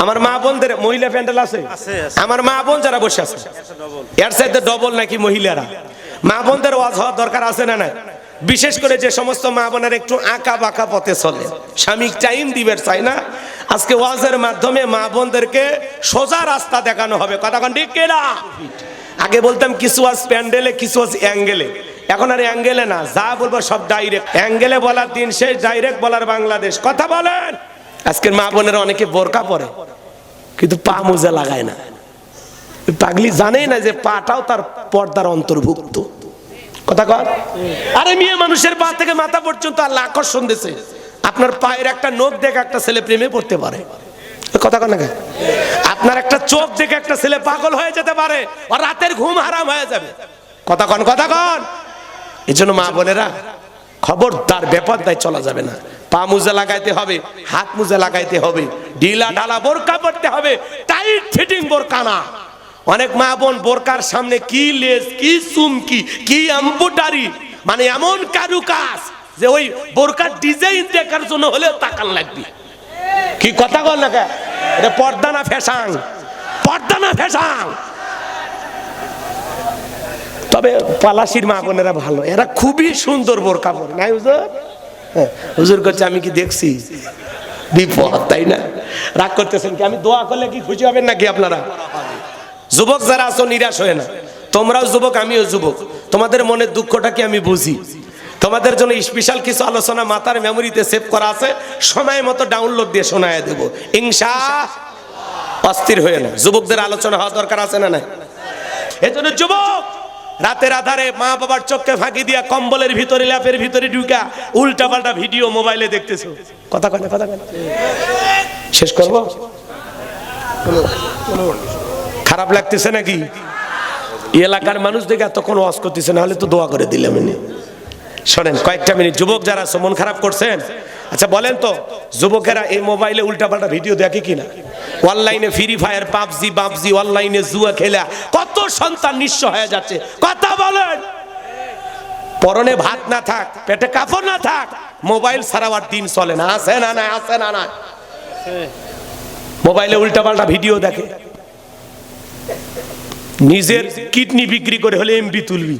আমার মা বোনদের মহিলা প্যান্ডেল আছে, আমার মা বোন যারা বসে আছে এর চাইতে ডবল নাকি মহিলারা। মা বোনদের ওয়াজ হওয়ার দরকার আছে না নাই? বিশেষ করে যে সমস্ত মা বোনের একটু আঁকা বাঁকা পথে চলে, স্বামীক টাইম দিবে চাই না, আজকে ওয়াজের মাধ্যমে মা বোনদেরকে সোজা রাস্তা দেখানো হবে। কথা কোন ঠিক কিনা? আগে বলতাম কিছু আজ প্যান্ডেলে, কিছু আজ অ্যাঙ্গেলে, এখন আর অ্যাঙ্গেলে না, যা বলবো সব ডাইরেক্ট। অ্যাঙ্গেলে বলার দিন শেষ, ডাইরেক্ট বলার বাংলাদেশ। কথা বলেন। আজকের মা বোনেরা অনেকে বোরকা পরে কিন্তু পা মোজা লাগায় না। পাগলি জানেই না যে পাটাও তার পর্দার অন্তর্ভুক্ত। কথা কর। আরে মেয়ে মানুষের পা থেকে মাথা পর্যন্ত আল্লাহ আকর্ষণ দিয়েছে। আপনার পায়ের একটা নখ দেখে একটা ছেলে প্রেমে পড়তে পারে। কথা কর না? আপনার একটা চোখ দেখে একটা ছেলে পাগল হয়ে যেতে পারে, আর রাতের ঘুম হারাম হয়ে যাবে। কথা কন, কথা কন। এই জন্য মা বোনেরা খবরদার বেপরদায় চলা যাবে না। পা মুজা লাগাইতে হবে, হাত মুজা লাগাইতে হবে, ঢিলা ঢালা বোরকা পড়তে হবে, টাইট ফিটিং বোরকা না। অনেক মা বোন বোরকার সামনে কি লেস, কি চুমকি, কি এমব্রয়ডারি, মানে এমন কারুকাজ যে ওই বোরকার ডিজাইন দেখার জন্য হলে তাকান লাগবে। কি কথা বল না? এটা পর্দা না ফ্যাশন? পর্দা না ফ্যাশন? তবে পলাশির মা বোনেরা ভালো, এরা খুবই সুন্দর বোরকা পরে, নাই হুজুর? হুজুর করছে আমি কি দেখছি? বিপদ, তাই না? রাগ করতেছেন কি? আমি দোয়া করলে কি খুশি হবেন নাকি আপনারা? যুবক যারা আছো নিরাশ হয়ে না, তোমরাও যুবক, আমিও যুবক, তোমাদের মনের দুঃখটা কি আমি বুঝি। তোমাদের জন্য স্পেশাল কিছু আলোচনা মাথার মেমোরিতে সেভ করা আছে, সময় মতো ডাউনলোড দিয়ে শোনায় দেবো ইনশাআল্লাহ। অস্থির হয়ে না, যুবকদের আলোচনা হওয়া দরকার আছে না? নাই? এজন্য যুবক রাতের আধারে মা বাবার চোখকে ফাঁকি দিয়া কম্বলের ভিতরে, ল্যাপের ভিতরে ঢুকা উল্টা পাল্টা ভিডিও মোবাইলে দেখতেছো। কথা কয় না? কথা কয় না? শেষ করব? খারাপ লাগতেছে নাকি? এলাকার মানুষ দেখে এতক্ষণ ওয়াজ করতেছে, না হলে তো দোয়া করে দিলাম। শোনেন কয়েকটা মিনিট, যুবক যারা মন খারাপ করছেন, আচ্ছা বলেন তো যুবকেরা এই মোবাইলে উল্টাপাল্টা ভিডিও দেখে কিনা? অনলাইনে ফ্রি ফায়ার, পাবজি, অনলাইনে জুয়া খেলা কত সন্তান নিঃস্ব হয়ে যাচ্ছে। কথা বলেন। পরনে ভাত না থাক, পেটে কাপড় না থাক, মোবাইল ছাড়া আর দিন চলে না। আছে না? না আছে না? না মোবাইলে উল্টাপাল্টা ভিডিও দেখে, নিজের কিডনি বিক্রি করে হলে এমবি তুলবি,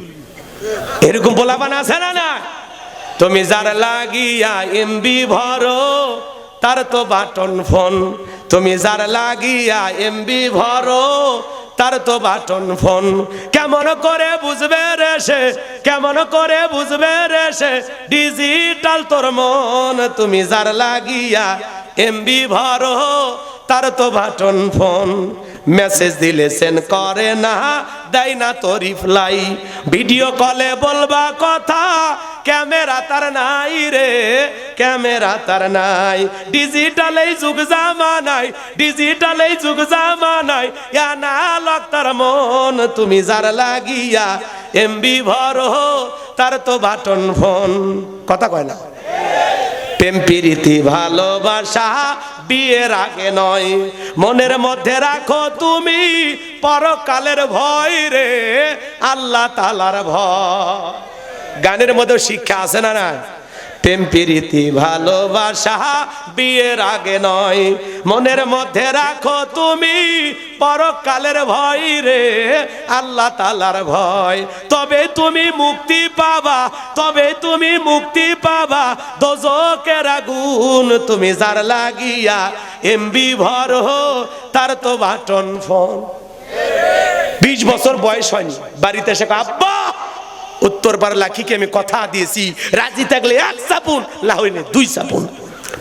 এরকম বলাবান আছে না? না তুমি যার লাগিয়া এমবি ভরো তার তো বাটন ফোন, তুমি যার লাগিয়া এমবি ভরো তার তো বাটন ফোন। কেমন করে বুঝবে রে সে, কেমন করে বুঝবে রে সে ডিজিটাল তোর মন, তুমি যার লাগিয়া এমবি ভরো তার তো বাটন ফোন। মেসেজ দিলে সেন্ড করে না, দেয় না তো রিপ্লাই, ভিডিও কলে বলবা কথা ক্যামেরা তার নাই রে, ক্যামেরা তার নাই। ডিজিটাল এই যুগ জামানাই, ডিজিটাল এই যুগ জামানাই, অ্যানালগ তার মন, তুমি যার লাগিয়া এমবি ভরো তার তো বাটন ফোন। কথা কয় না? প্রেম প্রীতি ভালোবাসা বিয়ের আগে নয়, মনের মধ্যে রাখো তুমি পরকালের ভয় রে, আল্লাহ তাআলার ভয়। গানের মধ্যে শিক্ষা আছে না? না প্রেম প্রীতি ভালোবাসা বিয়ের আগে নয়, মনের মধ্যে রাখো তুমি পরকালের ভয় রে, আল্লাহ তাআলার ভয়। তবে তুমি মুক্তি পাবা, তবে তুমি মুক্তি পাবা দোজখের আগুন, তুমি যার লাগিয়া এমবি ভরো তার তো বাটন ফোন। 20 বছর বয়স হয়নি, বাড়িতে এসে আব্বা উত্তর পাড়া লাখিকে আমি কথা দিয়েছি, রাজি থাকলে 1 সাপুন, না হইলে 2 সাপুন।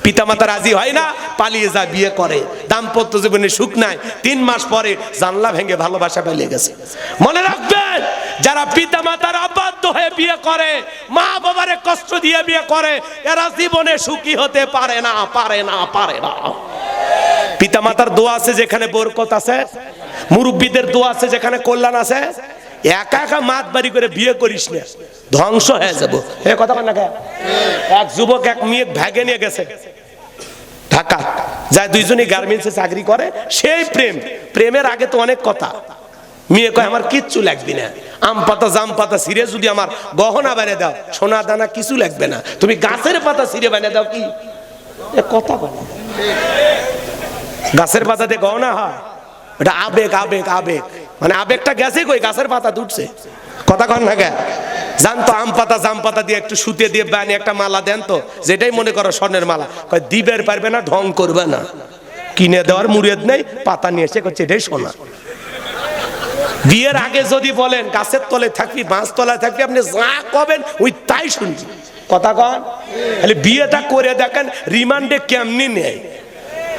পিতামাতা রাজি হয় না, পালিয়ে যা বিয়ে করে, দাম্পত্য জীবনে সুখ নাই। 3 মাস পরে জানলা ভেঙে ভালোবাসা পালিয়ে গেছে। মনে রাখবেন, যারা পিতামাতার অবাধ্য হয়ে বিয়ে করে, মা বাবারে কষ্ট দিয়ে বিয়ে করে, এরা জীবনে সুখী হতে পারে না, পারে না, পারে না। পিতামাতার দোয়া আছে যেখানে বরকত আছে, মুরব্বীদের দোয়া আছে যেখানে কল্যাণ আছে। একা একা মাত বাড়ি করে বিয়ে করিস না, ধ্বংস হয়ে যাবো। এ কথা বল না? এক যুবক এক মেয়ে ভাগে নিয়ে গেছে ঢাকা, যায় দুইজনই গার্মেন্টসে চাকরি করে। সেই প্রেম, প্রেমের আগে তো অনেক কথা। মেয়ে কয় আমার কিচ্ছু লাগবে না, আম পাতা জাম পাতা ছিঁড়ে যদি আমার গহনা বানিয়ে দাও, সোনা দানা কিছু লাগবে না, তুমি গাছের পাতা ছিঁড়ে বানিয়ে দাও। কি কথা বল? গাছের পাতাতে গহনা হয়, ওটা আবেগ আবেগ আবেগ, মানে আবেগটা গেছে কই, গাছের পাতা উঠছে। কথা কন না কে? জানতো আম পাতা জাম পাতা দিয়ে একটু সুতে দিয়ে বানিয়ে একটা মালা দেন তো, যেটাই মনে করো স্বর্ণের মালা, কয় দিবের পারবে না, ঢং করবে না, কিনে দেওয়ার মুরিদ নেই, পাতা নিয়ে এসে করছে এটাই সোনা। বিয়ের আগে যদি বলেন গাছের তলে থাকবি, বাঁশ তলায় থাকবি, আপনি যা কবেন ওই তাই শুনবি। কথা কন? তাহলে বিয়েটা করে দেখেন রিমান্ডে কেমনি নেয়,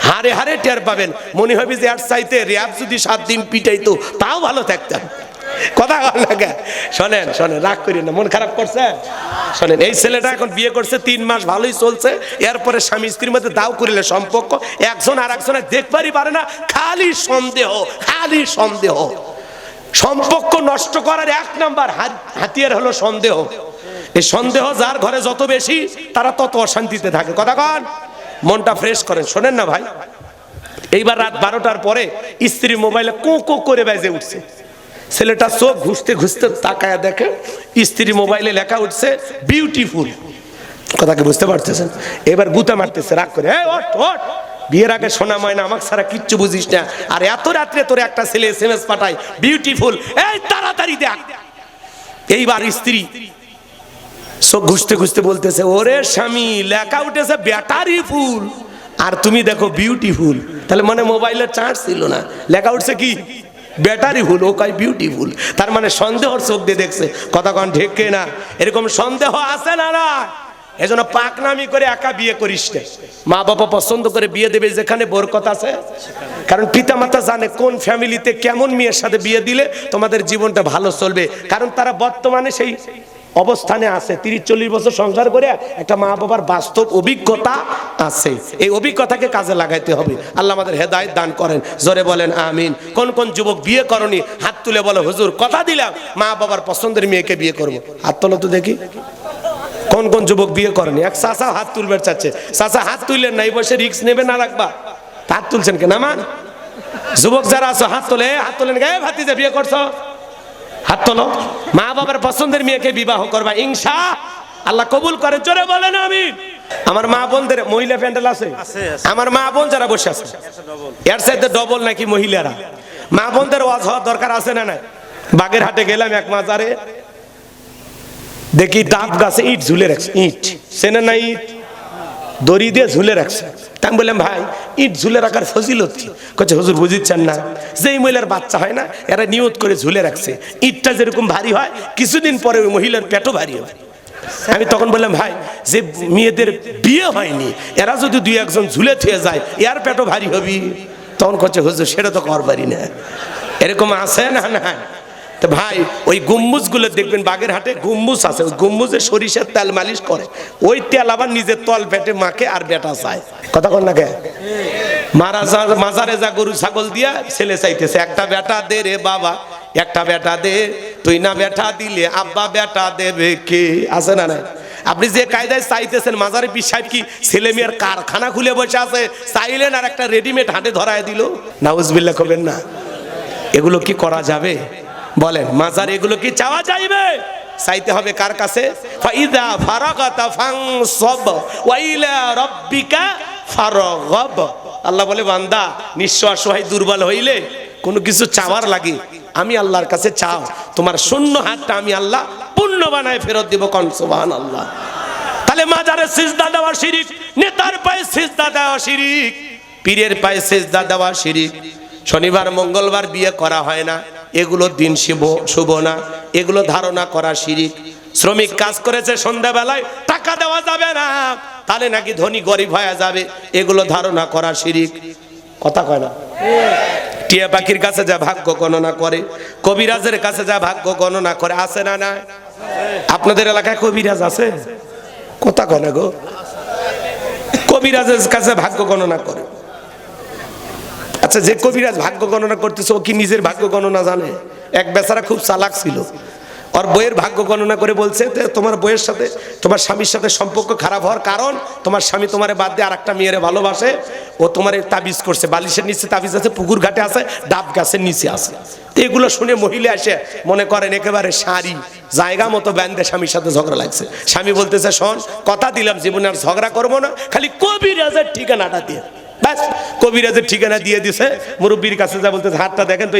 হারে হারে টের পাবেন। মনে হবে যে আর চাইতে র্যাব যদি 7 দিন পিটাইতো তাও ভালো থাকতাম। কথা কন না কে? শোনেন শোনেন, রাগ করি না, মন খারাপ করছে? শোনেন, এই ছেলেটা এখন বিয়ে করছে 3 মাস, ভালোই চলছে। এরপরে স্বামী স্ত্রীর মধ্যে দাও করিলে সম্পর্ক, একজন আর একজনের দেখবারই পারে না, খালি সন্দেহ, খালি সন্দেহ। সম্পর্ক নষ্ট করার 1 নাম্বার হাতিয়ার হলো সন্দেহ। এই সন্দেহ যার ঘরে যত বেশি, তারা তত অশান্তিতে থাকে। কথা কন? মনটা ফ্রেশ করেন। শোনেন না ভাই, এইবার রাত 12টার পরে স্ত্রী মোবাইলে কো কো করে বাজে উঠছে। ছেলেটা চোখ ঘুষতে ঘুষতে তাকায়া দেখে স্ত্রী মোবাইলে লেখা উঠছে বিউটিফুল। কথা কি বুঝতে পারতেছেন? এবার গুতা মারতেছে রাগ করে, এই ওঠ ওঠ, বিয়ের আগে সোনা ময়না আমাকে ছাড়া কিচ্ছু বুঝিস না, আর এত রাত্রে তোর একটা ছেলে SMS পাঠায় বিউটিফুল, এই তাড়াতাড়ি দেখ। এইবার স্ত্রী চোখ ঘুষতে ঘুষতে বলতেছে, ওরে স্বামী, লেখা উঠেছে ব্যাটারি ফুল আর তুমি দেখো বিউটিফুল। তাহলে মানে মোবাইলের চার্জ ছিল না, লেখা উঠছে কি ব্যাটারি ফুল, ও কয় বিউটিফুল। তার মানে সন্দেহর চোখ দিয়ে দেখছে। কথা কন ঠিক না? এরকম সন্দেহ আছে না? না, এজন্য পাকনামি করে একা বিয়ে করিস না। মা বাবা পছন্দ করে বিয়ে দেবে যেখানে বরকত আছে, কারণ পিতা মাতা জানে কোন ফ্যামিলিতে কেমন মেয়ের সাথে বিয়ে দিলে তোমাদের জীবনটা ভালো চলবে। কারণ তারা বর্তমানে সেই অবস্থানে আছে, 30-40 বছর সংসার করে একটা মা বাবার বাস্তব অভিজ্ঞতা আছে। এই অভিজ্ঞতাকে কাজে লাগাইতে হবে। আল্লাহ আমাদের হেদায়েত দান করেন। জোরে বলেন আমিন। কোন কোন যুবক বিয়ে করনি হাত তুলে বলো, হুজুর কথা দিলাম মা বাবার পছন্দের মেয়েকে বিয়ে করব। হাত তোলো তো দেখি। কোন কোন যুবক বিয়ে করেনি? এক চাচা হাত তুলবে চাচ্ছে। চাচা হাত তুললেন না, এই বসে রিস্ক নেবে না রাখবা, হাত তুলছেন কেন? আমার যুবক যারা আছো হাত তোলে, হাত তোলেন। গায়ে ভাতিজা বিয়ে করছো, হাত তোলো। মা বাবার পছন্দের মেয়েকে বিবাহ করবা, ইনশাআল্লাহ কবুল করে। জোরে বলেন আমিন। আমার মা বোনদের মহিলা প্যান্ডেল আছে, আমার মা বোন যারা বসে আছে এর সাথে ডবল নাকি মহিলারা। মা বোনদের ওয়াজ হওয়ার দরকার আছে না? নাই। বাগেরহাটে গেলাম এক মাজারে, দেখি ডাব গাছে ইট ঝুলে রাখছে। ইট চেনে না? ইট দড়ি দিয়ে ঝুলে রাখছে। আমি বললাম, ভাই ইট ঝুলে রাখার ফজিলত কি? কচ্ছে, হুজুর বুঝিচ্ছেন না, যেই মহিলার বাচ্চা হয় না এরা নিয়ত করে ঝুলে রাখছে, ইটটা যেরকম ভারী হয় কিছুদিন পরে ওই মহিলার পেটও ভারী হয়। আমি তখন বললাম, ভাই যে মেয়েদের বিয়ে হয়নি এরা যদি 2-1 ঝুলে থুয়ে যায় এর পেটও ভারী হবি। তখন করছে, হুজুর সেটা তো কর পারি না। এরকম আছে না? না। তো ভাই ওই গম্বুজ গুলো দেখবেন, বাগেরহাটে গম্বুজ আছে, ওই গম্বুজে সরিষার তেল মালিশ করে, ওই তেল আবার নিজের তল পেটে মাকে আর বেটা চায়। কথা কন না কে? মাজারে যা গরু ছাগল দিয়া ছেলে চাইতেছে, একটা বেটা দে রে বাবা, একটা বেটা দে, তুই না বেটা দিলে আব্বা বেটা দেবে কে? আছে না? না। আপনি যে কায়দায় চাইতেছেন, মাজারে পীর সাহেব কি ছেলে মেয়ের কারখানা খুলে বসে আছে, চাইলেন আর একটা রেডিমেড হাটে ধরায় দিল? নাউজুবিল্লাহ করবেন না। এগুলো কি করা যাবে? বলেন, মাজার এগুলো কি চাওয়া যাইবে? চাইতে হবে কার কাছে? ফাইদা ফারাগাতা ফানসাব ওয়া ইলা রাব্বিকা ফারগাব। আল্লাহ বলে, বান্দা নিঃস্ব অসহায় দুর্বল হইলে কোনো কিছু চাওয়ার লাগে আমি আল্লাহর কাছে চাও, তোমার শূন্য হাতটা আমি আল্লাহ পূর্ণ বানায় ফেরত দেব। কোন সুবহানাল্লাহ। তাহলে মাজারে সিজদা দেওয়া শিরিক, নেতার পায়ে সিজদা দেওয়া শিরিক, পীরের পায়ে সিজদা দেওয়া শিরিক। শনিবার মঙ্গলবার বিয়ে করা হয় না, এগুলো দিন শুভ না, এগুলো ধারণা করা শিরিক। শ্রমিক কাজ করেছে সন্ধ্যাবেলায় টাকা দেওয়া যাবে না, তাহলে নাকি ধনী গরিব হয়ে যাবে, এগুলো ধারণা করা শিরিক। কথা কয় না? টিয়া পাখির কাছে যা ভাগ্য গণনা করে, কবিরাজের কাছে যা ভাগ্য গণনা করে, আছে না? না। আপনাদের এলাকায় কবিরাজ আছে? কথা কয় না গো? কবিরাজের কাছে ভাগ্য গণনা করে। আচ্ছা, যে কবিরাজ ভাগ্য গণনা করতেছে ও কি নিজের ভাগ্য গণনা জানে? এক বেচারা খুব চালাক ছিল, ওর বইয়ের ভাগ্য গণনা করে বলছে তোমার বইয়ের সাথে তোমার স্বামীর সাথে সম্পর্ক খারাপ হওয়ার কারণ তোমার স্বামী তোমারে বাদ দিয়ে আরেকটা মেয়েরে ভালোবাসে, ও তোমার তাবিজ করছে, বালিশের নিচে তাবিজ আছে, পুকুর ঘাটে আছে, ডাব গাছের নিচে আছে। তো এগুলো শুনে মহিলা এসে মনে করেন একেবারে শাড়ি জায়গা মতো ব্যান্ডে স্বামীর সাথে ঝগড়া লাগছে। স্বামী বলতেছে, শোন কথা দিলাম জীবনে আর ঝগড়া করবো না, খালি কবিরাজের ঠিকানাটা দিয়ে। ব্যাস কবিরাজের ঠিকানা দিয়ে দিছে, মুরব্বীর কাছে যা বলতে হাতটা দেখেন তো,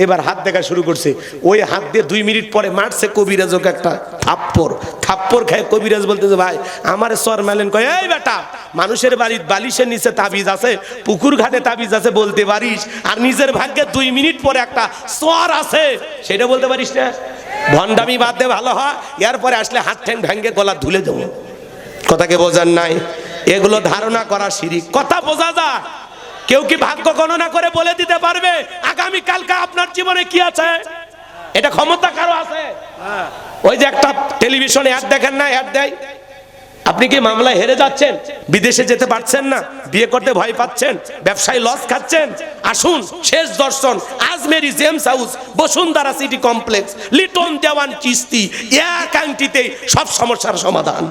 এবার হাত দেখা শুরু করছে। ওই হাত দিয়ে 2 মিনিট পরে মারছে কবিরাজ ওকে একটা থাপ্পড় খায়। কবিরাজ বলতেছে ভাই আমার সর মালেন, কয় এই বেটা মানুষের বাড়ির বালিশের নিচে তাবিজ আছে, পুকুর ঘাটে তাবিজ আছে বলতে পারিস, আর নিজের ভাগ্যে 2 মিনিট পরে একটা সর আছে সেটা বলতে পারিস না? ভণ্ডামি বাদ দে ভালো হয়, এরপরে আসলে হাত ঠ্যাং ভেঙে গলা ধুলে দেবো। কথাকে বোঝার নাই? এগুলো ধারণা করা শিরিক। কথা বোঝা যায়? কেউ কি ভাগ্য গণনা করে বলে দিতে পারবে আগামী কালকে আপনার জীবনে কি আছে? এটা ক্ষমতা কারো আছে? ওই যে একটা টেলিভিশনে অ্যাড দেখেন না, অ্যাড দেয়, আপনি কি মামলায় হেরে যাচ্ছেন, বিদেশে যেতে পারছেন না, বিয়ে করতে ভয় পাচ্ছেন, ব্যবসায় লস খাচ্ছেন, আসুন শেষ দর্শন Ajmeri gems house, Bashundhara city complex, Liton Dewan Chishti, এক আংটিতে সব সমস্যার সমাধান।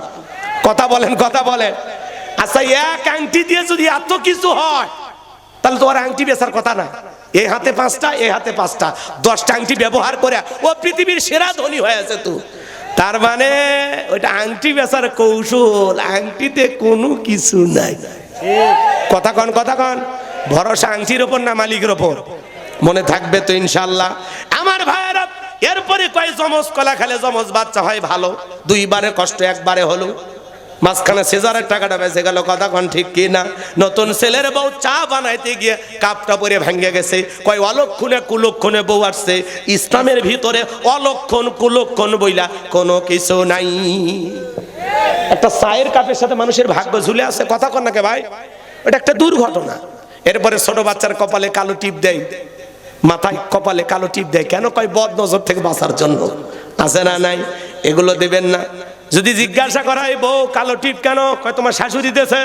কথা বলেন, কথা বলেন। আচ্ছা এক আংটি দিয়ে যদি এত কিছু হয় তাহলে তো আর আংটি বেচার কথা না। এই হাতে 5টা, এই হাতে 5টা, 10টা আংটি ব্যবহার করে ও পৃথিবীর সেরা ধনী হয়ে আছে। তো তার মানে ওইটা আংটি বেচার কৌশল, আংটিতে কোনো কিছু নাই। কথা কন, কথা কন। ভরসা আংটির ওপর না মালিকের ওপর? মনে থাকবে তো ইনশাল্লাহ আমার ভাইয়েরা। এরপরে কয় জমজ কলা খেলে জমজ বাচ্চা হয় ভালো, 2বারে কষ্ট 1বারে হলো, মাঝখানে সিজারের টাকাটা বেঁচে গেল। কথা কন ঠিক কি না? নতুন ছেলের বউ চা বানাইতে গিয়ে কাপটা পরে ভেঙে গেছে। কয় অলক্ষণে কুলক্ষণে বউ আসছে। ইসলামের ভিতরে অলক্ষণ কুলক্ষণ বইলা কোনো কিছু নাই। একটা চায়ের কাপের সাথে মানুষের ভাগ্য ঝুলে আছে। কথা কন নাকি ভাই? এটা একটা দুর্ঘটনা। এরপরে ছোট বাচ্চার কপালে কালো টিপ দেয়, মাথায় কপালে কালো টিপ দেয় কেন? কয় বদ নজর থেকে বাঁচার জন্য। আছে না নাই? এগুলো দেবেন না। যদি জিজ্ঞাসা করা হয় বউ কালো টিপ কেন, কয় তোমার শাশুড়ি দিয়েছে।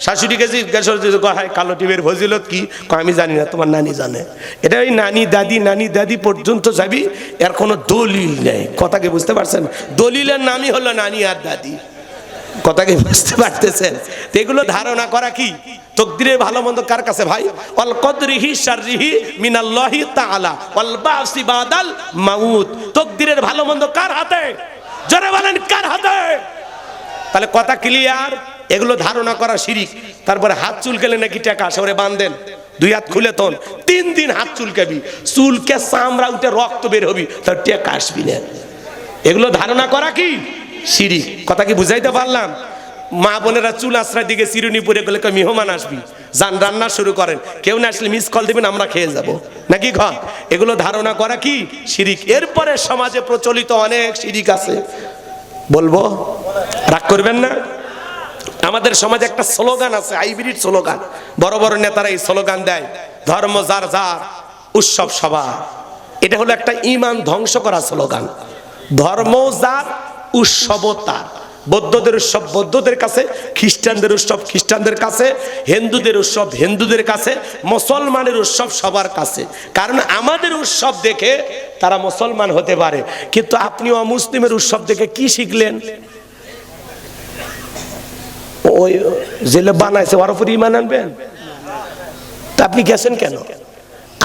শাশুড়িকে জিজ্ঞাসা হয় কালো টিপের ফজিলত কি, কয় আমি জানি না, তোমার নানি জানে। এটা ওই নানি দাদি পর্যন্ত যাবি, এর কোনো দলিল নেই। কথাকে বুঝতে পারছেন? দলিলের নামই হলো নানি আর দাদি। কথাকে বুঝতে পারতেছেন? এগুলো ধারণা করা কি? তকদিরের ভালো মন্দ কার কাছে ভাই? ওয়াল কদরিহি শাররিহি মিনাল্লাহি তাআলা ওয়াল বাসি বাদাল মাউত। তকদিরের ভালো মন্দ কার হাতে? যারা বলেন কার হাতে? তাহলে কথা ক্লিয়ার? এগুলো ধারণা করা শিরিক। তারপরে হাত চুলকেলে নাকি টাকা আসে, ওরে বাঁধেন 2 হাত খুলে তন 3 দিন হাত চুলকাবি, চুলকে চামড়া উঠে রক্ত বের হবি, তার টাকা আসবি না। এগুলো ধারণা করা কি? শিরিক। কথা কি বুঝাইতে পারলাম? মা বোনেরা চুল আশ্রয় দিকে চিরুনি পরে গেলে মেহমান আসবি, যান রান্না শুরু করেন, কেউ না আসলে মিস কল দিবেন, আমরা খেয়ে যাব নাকি ঘর। এগুলো ধারণা করা কি? শিরিক। এরপরে সমাজে প্রচলিত অনেক শিরিক আছে, বলবো, রাগ করবেন না। আমাদের সমাজে একটা স্লোগান আছে, হাইব্রিড স্লোগান। বড় বড় নেতারা এই স্লোগান দেয়, ধর্ম যার যার, উৎসব সবার। এটা হলো একটা ঈমান ধ্বংস করা স্লোগান। ধর্ম যার, উৎসব তার। বৌদ্ধদের উৎসব বৌদ্ধদের কাছে, খ্রিস্টানদের উৎসব খ্রিস্টানদের কাছে, হিন্দুদের উৎসব হিন্দুদের কাছে, মুসলমানের উৎসব সবার কাছে। কারণ আমাদের উৎসব দেখে তারা মুসলমান হতে পারে, কিন্তু আপনি অমুসলিমের উৎসব দেখে কি শিখলেন? ওই জেলে বানাইছে ওর উপর ঈমান আনবেন? তা আপনি গেছেন কেন?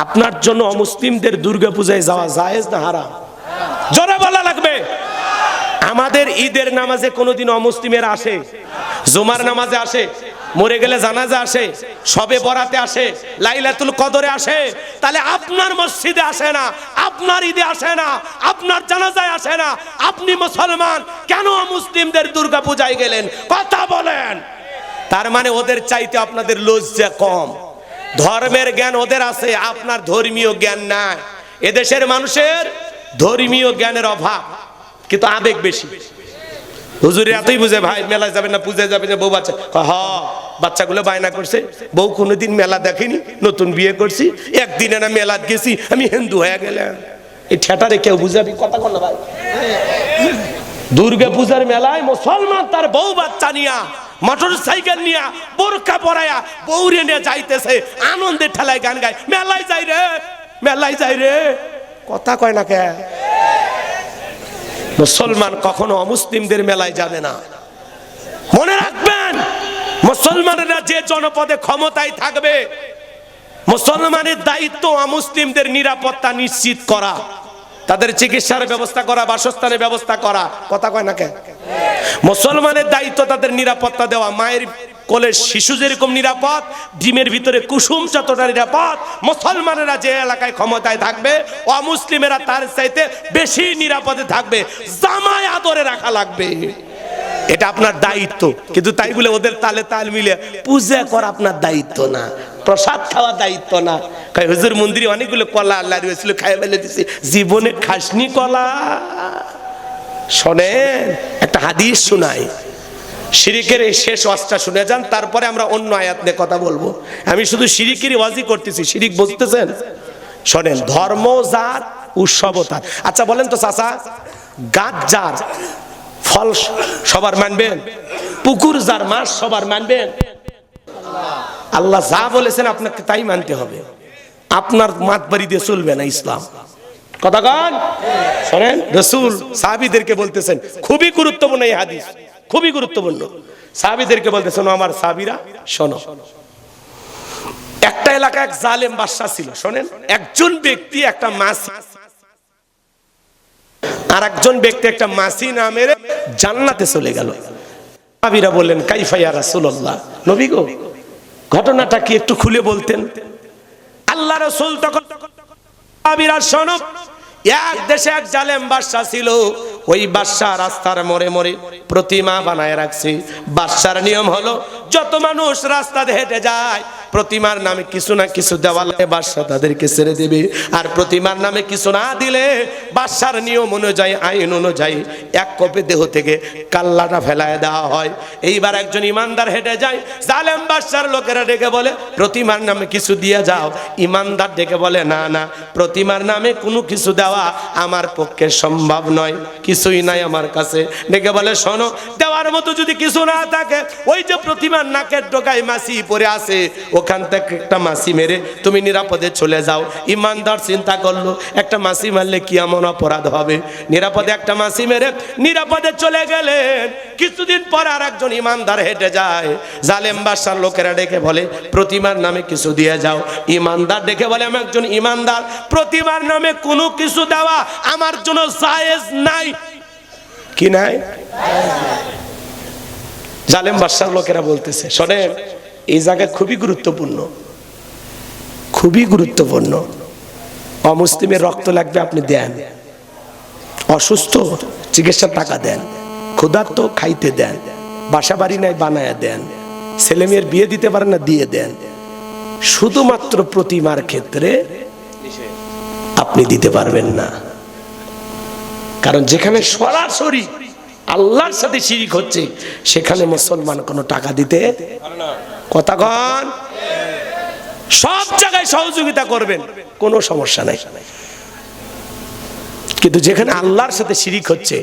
আপনার জন্য অমুসলিমদের দুর্গা পূজায় যাওয়া জায়েজ না হারাম? জোরে বলা লাগবে। আমাদের ঈদের নামাজে কোনোদিন অমুসলিমের আসে? জুমার নামাজে আসে, মরে গেলে জানাজা আসে, শবে বরাতে আসে, লাইলাতুল কদরে আসে। তাহলে আপনার মসজিদে আসে না, আপনার ঈদে আসে না, আপনার জানাজায় আসে না, আপনি মুসলমান, কেন মুসলিমদের দুর্গা পূজায় গেলেন? কথা বলেন। তার মানে ওদের চাইতে আপনাদের লজ্জা কম। ধর্মের জ্ঞান ওদের আছে, আপনার ধর্মীয় জ্ঞান নাই। এদেশের মানুষের ধর্মীয় জ্ঞানের অভাব, কিন্তু আবেগ বেশি। হুজুর এতই বুঝে ভাই মেলায় যাবেন না, পূজায় যাবেন না, বউ বাচ্চা। বাচ্চাগুলো বায়না করছে, বউ কোনোদিন মেলা দেখেনি, নতুন বিয়ে করছি, একদিনে না মেলাত গেছি, আমি হিন্দু হয়ে গেলাম। এই ঠেটারে কেউ বুঝাবি? কথা কর না ভাই। দুর্গা পূজার মেলায় মুসলমান তার বউ বাচ্চা নিয়া, মোটর সাইকেল নিয়া, বোরকা পরায়া বউরে নিয়ে যাইতেছে, আনন্দের ঠেলায় গান গায়, মেলায় যাই রে, মেলায় যাই রে। কথা কয় না কে? মুসলমান কখনো অমুসলিমদের মেলায় যাবে না। মনে রাখবেন, মুসলমানেরা যে জনপদে ক্ষমতায় থাকবে, মুসলমানের দায়িত্ব অমুসলিমদের নিরাপত্তা নিশ্চিত করা, তাদের চিকিৎসার ব্যবস্থা করা, বাসস্থানের ব্যবস্থা করা। কথা কয় না কে? মুসলমানের দায়িত্ব তাদের নিরাপত্তা দেওয়া। মায়ের কোলের শিশু যেরকম নিরাপদ, ডিমের ভিতরে কুসুম যতটা নিরাপদ, মুসলমানেরা যে এলাকায় ক্ষমতায় থাকবে অমুসলিমেরা তার চাইতে বেশি নিরাপদে থাকবে। জামায় আদরে রাখা লাগবে, এটা আপনার দায়িত্ব। কিন্তু তাই বলে ওদের তালে তাল মিলে পূজা করা আপনার দায়িত্ব না, প্রসাদ খাওয়া দায়িত্ব না। কয় হুজুর মন্দিরে অনেকগুলো কলা আল্লাহ দিয়েছিল, খাই ফেলে দিছি, জীবনে খাসনি কলা। শোনেন একটা হাদিস শোনাই, শিরিকের এই শেষ ওয়াজটা শুনে যান, তারপরে আমরা অন্য আয়াত নিয়ে কথা বলবো। আমি শুধু শিরিকেরই ওয়াজই করতেছি, শিরিক বুঝতেছেন? শোনেন, ধর্ম যার উৎসব তার। আচ্ছা বলেন তো চাচা, গাছ যার ফল সবার মানবেন? পুকুর যার মাছ সবার মানবেন? আল্লাহ যা বলেছেন আপনাকে তাই মানতে হবে, আপনার মাত বাড়ি দিয়ে চলবে না ইসলাম। কথা কন, শোনেন রাসূল সাহাবীদেরকে বলতেছেন, খুবই গুরুত্বপূর্ণ এই হাদিস, খুবই গুরুত্বপূর্ণ। সাহাবীদেরকে বলতেছেন, আমার সাহাবীরা শোনো, একটা এলাকায় এক জালেম বাদশা ছিল। শোনেন, একজন ব্যক্তি একটা মাছি, আর একজন ব্যক্তি একটা মাছি না মেরে জান্নাতে চলে গেল। সাহাবীরা বললেন, কাইফা ইয়া রাসূলুল্লাহ, নবী গো ঘটনাটা কি একটু খুলে বলতেন? আল্লাহ রাসূল তখন, সাহাবীরা শোনো, এক দেশে এক জালেম বাদশা ছিল। ওই বাদশা রাস্তার মোড়ে মোড়ে প্রতিমা বানায় রাখছে। বাদশার নিয়ম হলো যত মানুষ রাস্তা দিয়ে হেঁটে যায় প্রতিমার নামে কিছু না কিছু দেওয়া লাগে, বাদশা তাদেরকে ছেড়ে দেবে। আর প্রতিমার নামে কিছু না দিলে বাদশার নিয়ম অনুযায়ী, আইন অনুযায়ী এক কপে দেহ থেকে কাল্লাটা ফেলায় দেওয়া হয়। এইবার একজন ইমানদার হেঁটে যায়, জালেম বাদশার লোকেরা ডেকে বলে প্রতিমার নামে কিছু দিয়ে যাও। ইমানদার ডেকে বলে, না না, প্রতিমার নামে কোনো কিছু দেওয়া আমার পক্ষে সম্ভব নয়, কিছুই নাই আমার কাছে। ডেকে বলে, শোনো, দেওয়ার মতো যদি কিছু না থাকে, ওই যে প্রতিমার নাকের ডোকায় মাছি পড়ে আছে, ওখান থেকে একটা মাছি মেরে তুমি নিরাপদে চলে যাও। ইমানদার চিন্তা করলো, একটা মাছি মারলে কি এমন অপরাধ হবে, নিরাপদে একটা মাছি মেরে নিরাপদে চলে গেলেন। কিছুদিন পর আর একজন ইমানদার হেঁটে যায়, জালেম বাদশার লোকেরা ডেকে বলে প্রতিমার নামে কিছু দিয়ে যাও। ইমানদার ডেকে বলে, আমি একজন ইমানদার, প্রতিমার নামে কোনো কিছু দেওয়া আমার জন্য জায়েজ নাই। কি নাই? জালেম বাদশার লোকেরা বলতেছে, শোনেন এই জায়গা খুবই গুরুত্বপূর্ণ, খুবই গুরুত্বপূর্ণ। অমুসলিমের রক্ত লাগবে, আপনি দেন। অসুস্থ চিকিৎসার টাকা দেন, ক্ষুধার্ত খাইতে দেন, বাসা বাড়ি নাই বানায়া দেন, ছেলে মেয়ের বিয়ে দিতে পারেন না দিয়ে দেন। শুধুমাত্র প্রতিমার ক্ষেত্রে আপনি দিতে পারবেন না, কারণ যেখানে সরাসরি আল্লাহর সাথে শিরিক হচ্ছে সেখানে মুসলমান কোনো টাকা দিতে কথা কন, সব জায়গায় সহযোগিতা করবেন, কোনো সমস্যা নাই। কিন্তু যেখানে আল্লাহর সাথে শিরিক হচ্ছে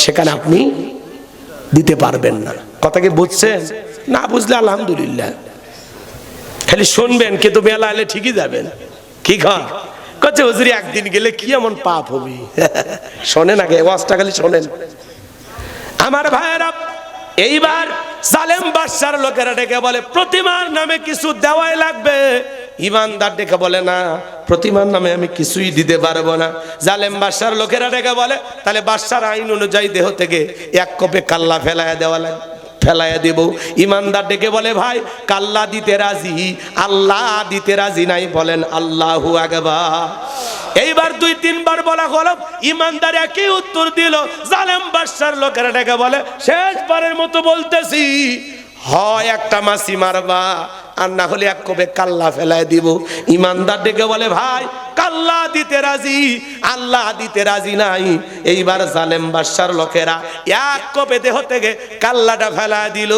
সেখানে আপনি দিতে পারবেন না। কথা কি বুঝছেন? না বুঝলে আলহামদুলিল্লাহ, খালি শুনবেন, কিন্তু বেলা এলে ঠিকই যাবেন। কি খান কচ্ছে হুজুরি একদিন গেলে কি এমন পাপ হবে? শোনেন আগে ওয়াজটা, খালি শোনেন আমার ভাইয়েরা। এইবার জালেম বাদশার লোকেরা ডেকে বলে প্রতিমার নামে কিছু দেওয়াই লাগবে। ইমানদার ডেকে বলে, না, প্রতিমার নামে আমি কিছুই দিতে পারবো না। জালেম বাদশার লোকেরা ডেকে বলে, তাহলে বাদশার আইন অনুযায়ী দেহ থেকে এক কপে কাল্লা ফেলায় দেওয়া লাগবে, ফেলাইয়া দেব। ইমানদার ডেকে বলে, ভাই কাল্লা দিতে রাজি, আল্লাহ দিতে রাজি নাই, বলেন আল্লাহু আকবার। এইবার 2-3 বার বলা হলো, ইমানদার একই উত্তর দিল। জালেম বাদশার লোকেরা ডেকে বলে, শেষবারের মতো বলতেছি, হয় একটা মাছি মারবা আর না হলে এক কপে কাল্লা ফেলাই দিব। ইমানদার ডেকে বলে, ভাই কাল্লা দিতে রাজি, আল্লাহ দিতে রাজি নাই। এইবার জালেম বাদশার লোকেরা এক কপে দেহ থেকে কাল্লাটা ফেলাই দিল।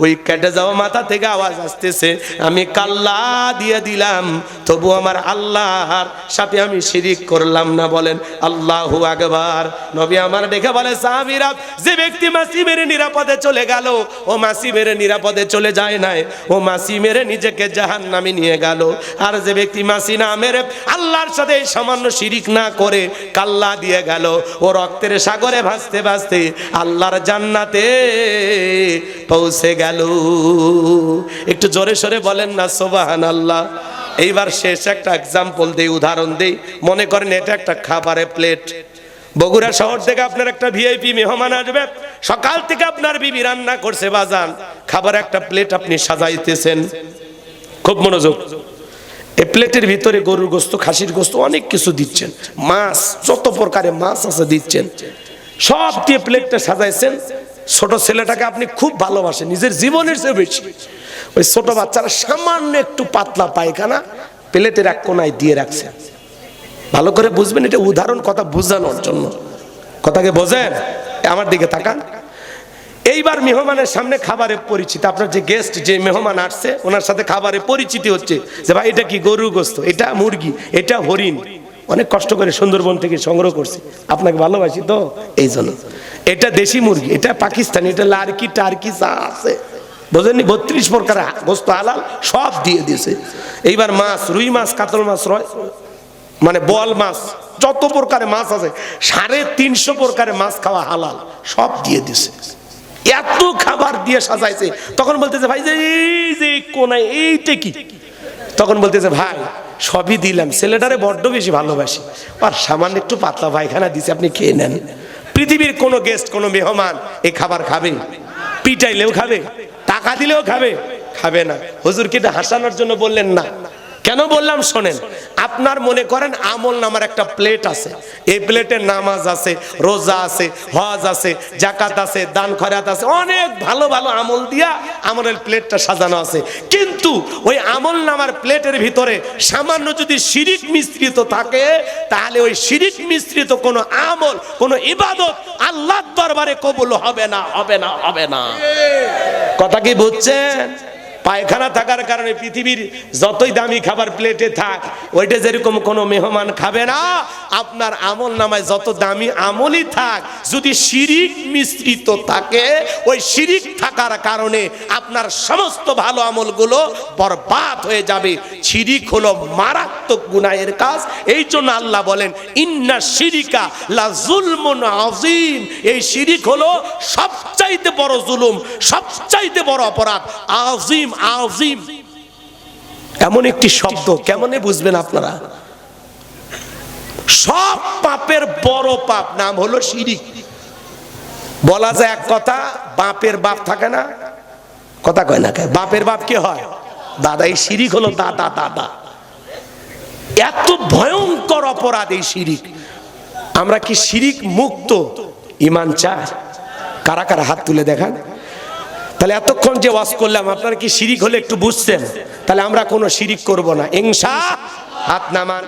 ওই কেটে যাওয়া মাথা থেকে আওয়াজ আসতেছে, আমি কাল্লা দিয়ে দিলাম, তবু আমার আল্লাহর সাথে আমি শিরিক করলাম না, বলেন আল্লাহু আকবার। নবী আমার ডেকে বলে, সাহাবীরা, যে ব্যক্তি মাছি মেরে নিরাপদে চলে গেল, ও মাছি মেরে নিরাপদে চলে যায় নাই, ও মাছি মেরে নিজেকে জাহান্নামে নিয়ে গেল। আর যে ব্যক্তি মাছি না মেরে আল্লাহর সাথে সামান্য শিরিক না করে কাল্লা দিয়ে গেল, ও রক্তের সাগরে ভাসতে ভাসতে আল্লাহর জান্নাতে পৌঁছে গেল। একটু জোরে সোরে বলেন না সুবহানাল্লাহ। এইবার শেষ একটা এক্সাম্পল দেই, উদাহরণ দেই। মনে করেন এটা একটা খাবারের প্লেট, বগুড়া শহর থেকে আপনার একটা ভিআইপি মেহমান আসবে, সকাল থেকে আপনার বিবি রান্না করছে বাজান, খাবার একটা প্লেট আপনি সাজাইতেছেন, খুব মনোযোগ। এই প্লেটের ভিতরে গরুর গোস্ত, খাসির গোস্ত, অনেক কিছু দিচ্ছেন, মাছ, যত প্রকারের মাছ আছে দিচ্ছেন, সব দিয়ে প্লেটটা সাজাইছেন। ছোট ছেলেটাকে আপনি খুব ভালোবাসেন নিজের জীবনের চেয়ে বেশি। ওই ছোট বাচ্চারা সামান্য একটু পাতলা পায়খানা প্লেটের এক কোনায় দিয়ে রাখছে। ভালো করে বুঝবেন, এটা উদাহরণ কথা বোঝানোর জন্য, কথাকে বোঝেন, আমার দিকে তাকান। এইবার মেহমানের সামনে খাবারের পরিচিতি, আপনার যে গেস্ট, যে মেহমান আসছে ওনার সাথে খাবারের পরিচিতি হচ্ছে যে ভাই এটা কি গরু গোস্ত, এটা মুরগি, এটা হরিণ, অনেক কষ্ট করে সুন্দরবন থেকে সংগ্রহ করছি, আপনাকে ভালোবাসি তো এই জন্য। এটা দেশি মুরগি, এটা পাকিস্তানি, এটা লারকি টার্কি যা আছে বোঝেননি, 32 প্রকার গোস্ত হালাল সব দিয়ে দিয়েছে। এইবার মাছ, রুই মাছ, কাতল মাছ, মানে বল মাছ, যত প্রকারের মাছ আছে 350 প্রকারের মাছ খাওয়া হালাল সব দিয়ে দিছে। এত খাবার দিয়ে সাজাইছে, তখন বলতেছে ভাই যে এই যে কোনায় এইটা কি, তখন বলতেছে ভাই সবই দিলাম, ছেলেটারে বড্ড বেশি ভালোবাসি, আর সামান্য একটু পাতলা পায়খানা দিছে, আপনি খেয়ে নেন। পৃথিবীর কোনো গেস্ট, কোনো মেহমান এই খাবার খাবে? পিটাইলেও খাবে, টাকা দিলেও খাবে? খাবে না। হুজুরকে এটা হাসানোর জন্য বললেন না। কেন বললাম শোনেন, আপনার মনে করেন আমল নামার একটা প্লেট আছে, এই প্লেটে নামাজ আছে, রোজা আছে, হজ আছে, যাকাত আছে, দান খয়রাত আছে, অনেক ভালো ভালো আমল দিয়া আমলের প্লেটটা সাজানো আছে। কিন্তু ওই আমল নামার প্লেটের ভিতরে সামান্য যদি শিরিক মিশ্রিত থাকে, তাহলে ওই শিরিক মিশ্রিত কোনো আমল, কোনো ইবাদত আল্লাহর দরবারে কবুল হবে না, হবে না, হবে না। কথা কি বুঝছেন? পায়খানা থাকার কারণে পৃথিবীর যতই দামি খাবার প্লেটে থাক, ওইটা যেরকম কোনো মেহমান খাবে না। আপনার আমল নামায় যত দামি আমলই থাক, যদি শিরিক মিশ্রিত থাকে, ওই শিরিক থাকার কারণে আপনার সমস্ত ভালো আমলগুলো বরবাদ হয়ে যাবে। শিরিক হলো মারাত্মক গুনাহের কাজ। এই জন্য আল্লাহ বলেন ইন্না শিরিকা লা যুলমুন আযীম, এই শিরিক হলো সবচাইতে বড় জুলুম, সবচাইতে বড় অপরাধ। আযীম, আযীম এমন একটি শব্দ, কেমনে বুঝবেন আপনারা? সব পাপের বড় পাপ নাম হলো শিরিক। বলা যায় এক কথা, বাপের বাপ থাকে না, কথা কয় না, বাপের বাপ কি হয়? দাদা। এই শিরিক হলো দাদা, দাদা। এত ভয়ঙ্কর অপরাধ এই শিরিক। আমরা কি শিরিক মুক্ত ঈমান চাই? কারা কারা হাত তুলে দেখান। তাহলে এতক্ষণ যে ওয়াজ করলাম, আপনারা কি শিরিক হলে একটু বুঝছেন? তাহলে আমরা কোনো শিরিক করব না ইনশাআল্লাহ। হাত নামান।